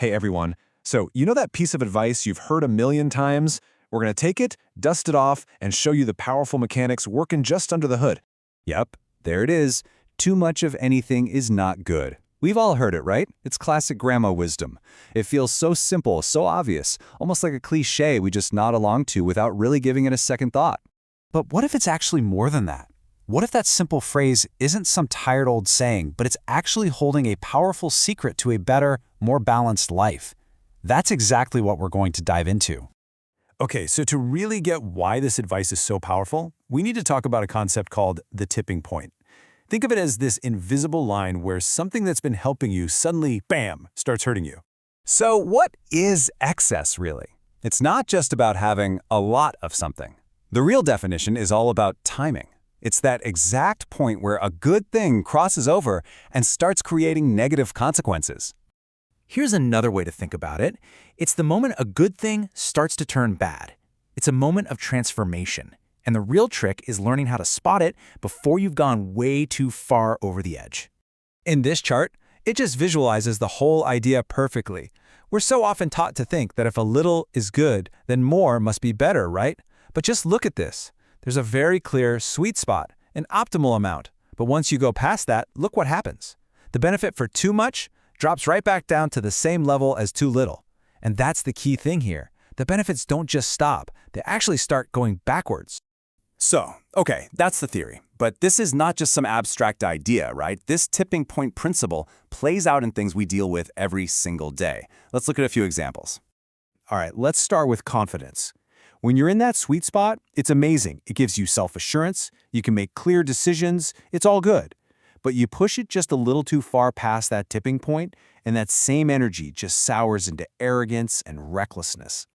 Hey everyone. So, you know that piece of advice you've heard a million times? We're going to take it, dust it off, and show you the powerful mechanics working just under the hood. Yep, there it is. Too much of anything is not good. We've all heard it, right? It's classic grandma wisdom. It feels so simple, so obvious, almost like a cliché we just nod along to without really giving it a second thought. But what if it's actually more than that? What if that simple phrase isn't some tired old saying, but it's actually holding a powerful secret to a better, more balanced life? That's exactly what we're going to dive into. Okay, so to really get why this advice is so powerful, we need to talk about a concept called the tipping point. Think of it as this invisible line where something that's been helping you suddenly, bam, starts hurting you. So what is excess, really? It's not just about having a lot of something. The real definition is all about timing. It's that exact point where a good thing crosses over and starts creating negative consequences. Here's another way to think about it. It's the moment a good thing starts to turn bad. It's a moment of transformation. And the real trick is learning how to spot it before you've gone way too far over the edge. In this chart, it just visualizes the whole idea perfectly. We're so often taught to think that if a little is good, then more must be better, right? But just look at this. There's a very clear sweet spot, an optimal amount. But once you go past that, look what happens. The benefit for too much drops right back down to the same level as too little. And that's the key thing here. The benefits don't just stop, they actually start going backwards. So, okay, that's the theory. But this is not just some abstract idea, right? This tipping point principle plays out in things we deal with every single day. Let's look at a few examples. All right, let's start with confidence. When you're in that sweet spot, it's amazing. It gives you self-assurance, you can make clear decisions, it's all good. But you push it just a little too far past that tipping point, and that same energy just sours into arrogance and recklessness.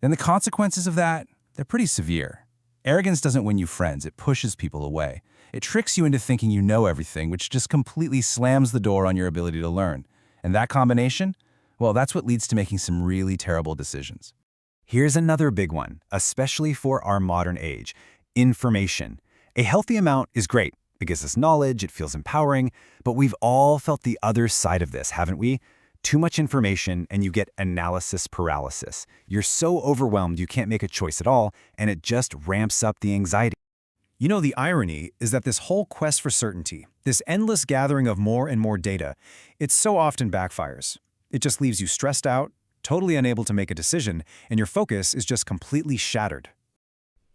And the consequences of that, they're pretty severe. Arrogance doesn't win you friends, it pushes people away. It tricks you into thinking you know everything, which just completely slams the door on your ability to learn. And that combination, well, that's what leads to making some really terrible decisions. Here's another big one, especially for our modern age: information. A healthy amount is great. It gives us knowledge, it feels empowering, but we've all felt the other side of this, haven't we? Too much information and you get analysis paralysis. You're so overwhelmed you can't make a choice at all, and it just ramps up the anxiety. You know, the irony is that this whole quest for certainty, this endless gathering of more and more data, it so often backfires. It just leaves you stressed out, totally unable to make a decision, and your focus is just completely shattered.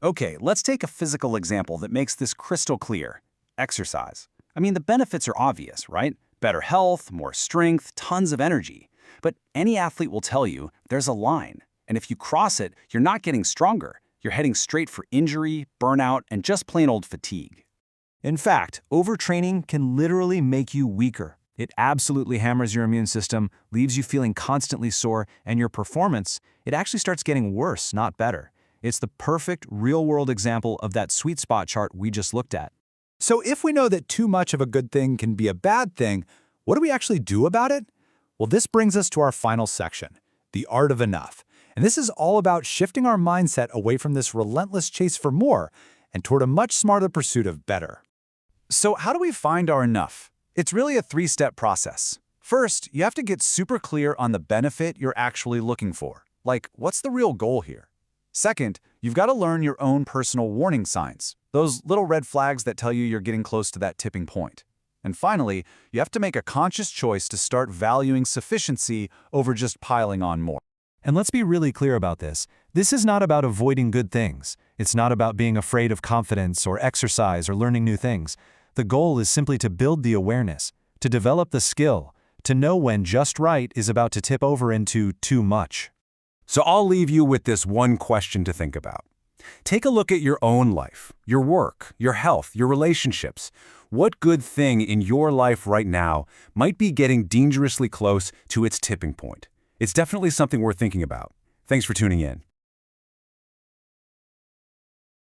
Okay, let's take a physical example that makes this crystal clear. Exercise. I mean, the benefits are obvious, right? Better health, more strength, tons of energy. But any athlete will tell you there's a line, and if you cross it, you're not getting stronger. You're heading straight for injury, burnout, and just plain old fatigue. In fact, overtraining can literally make you weaker. It absolutely hammers your immune system, leaves you feeling constantly sore, and your performance, it actually starts getting worse, not better. It's the perfect real-world example of that sweet spot chart we just looked at. So if we know that too much of a good thing can be a bad thing, what do we actually do about it? Well, this brings us to our final section, the art of enough. And this is all about shifting our mindset away from this relentless chase for more and toward a much smarter pursuit of better. So how do we find our enough? It's really a three-step process. First, you have to get super clear on the benefit you're actually looking for. Like, what's the real goal here? Second, you've got to learn your own personal warning signs, those little red flags that tell you you're getting close to that tipping point. And finally, you have to make a conscious choice to start valuing sufficiency over just piling on more. And let's be really clear about this. This is not about avoiding good things. It's not about being afraid of confidence or exercise or learning new things. The goal is simply to build the awareness, to develop the skill, to know when just right is about to tip over into too much. So I'll leave you with this one question to think about. Take a look at your own life, your work, your health, your relationships. What good thing in your life right now might be getting dangerously close to its tipping point? It's definitely something worth thinking about. Thanks for tuning in.